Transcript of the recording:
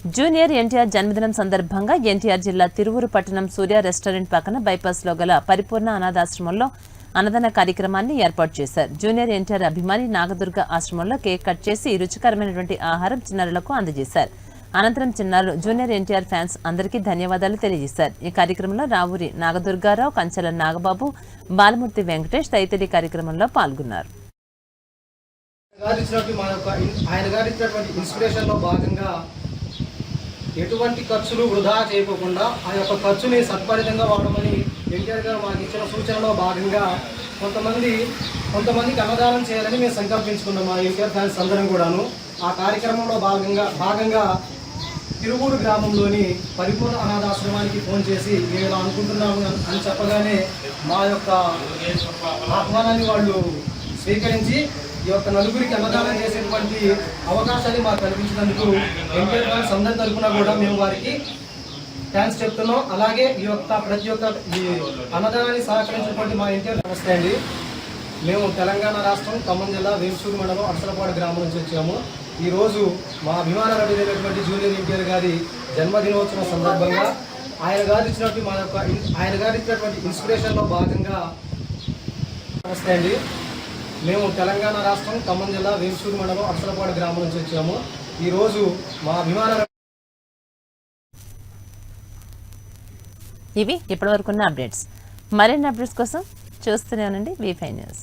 Junior NTR జన్మదినం సందర్భంగా ఎన్టీఆర్ జిల్లా తిరువూరు పట్టణం సూర్య రెస్టారెంట్ పక్కన బైపాస్లో గల పరిపూర్ణ అనాథాశ్రమంలో అన్నదాన కార్యక్రమాన్ని ఏర్పాటు చేశారు. జూనియర్ ఎన్టీఆర్ అభిమాని నాగదుర్గ ఆశ్రమంలో కేక్ కట్ చేసి రుచికరమైనటువంటి ఆహారం చిన్నారులకు అందజేశారు. అనంతరం చిన్నారులు జూనియర్ ఎన్టీఆర్ ఫ్యాన్స్ అందరికీ ధన్యవాదాలు తెలియజేశారు. ఈ కార్యక్రమంలో రావూరి నాగదుర్గారావు, కంచెల నాగబాబు, బాలమూర్తి వెంకటేష్ తదితరి కార్యక్రమంలో పాల్గొన్నారు. ఎటువంటి ఖర్చులు వృధా చేయకుండా ఆ యొక్క ఖర్చుని సత్ఫలితంగా వాడమని ఎన్టీఆర్ గారు మాకు ఇచ్చిన సూచనలో భాగంగా కొంతమందికి అన్నదానం చేయాలని మేము సంకల్పించుకున్నాం. మా ఎన్టీఆర్ ఫ్యాన్స్ అందరం కూడాను ఆ కార్యక్రమంలో భాగంగా తిరువూరు గ్రామంలోని పరిపూర్ణ అనాథాశ్రమానికి ఫోన్ చేసి మేము ఇలా అనుకుంటున్నాము అని చెప్పగానే మా యొక్క ఆహ్వానాన్ని వాళ్ళు స్వీకరించి ఈ యొక్క నలుగురికి అన్నదానం చేసేటువంటి అవకాశాన్ని మాకు కల్పించినందుకు ఎన్టీఆర్ ఫ్యాన్స్ అందరి తరఫున కూడా మేము వారికి థ్యాంక్స్ చెప్తున్నాం. అలాగే ఈ యొక్క ప్రతి ఒక్క ఈ అన్నదానాన్ని సహకరించినటువంటి మా ఎన్టీఆర్ నమస్తే అండి. మేము తెలంగాణ రాష్ట్రం ఖమ్మం జిల్లా వేంసూరు మండలం అర్సలపాడు గ్రామం నుంచి వచ్చాము. ఈరోజు మా అభిమాన నటుడైనటువంటి జూనియర్ ఎన్టీఆర్ గారి జన్మదినోత్సవం సందర్భంగా ఆయన గారు ఇచ్చినటువంటి ఇన్స్పిరేషన్లో భాగంగా నమస్తే అండి. మేము తెలంగాణ రాష్ట్రం ఖమ్మం జిల్లా వేంసూరు మండలం అర్సలపాడు గ్రామం నుంచి వచ్చాము. ఈరోజు మా అభిమాన ఇవి ఇప్పటివరకున్న అప్డేట్స్. మరిన్ని అప్డేట్స్ కోసం చూస్తూనే ఉండండి V5 న్యూస్.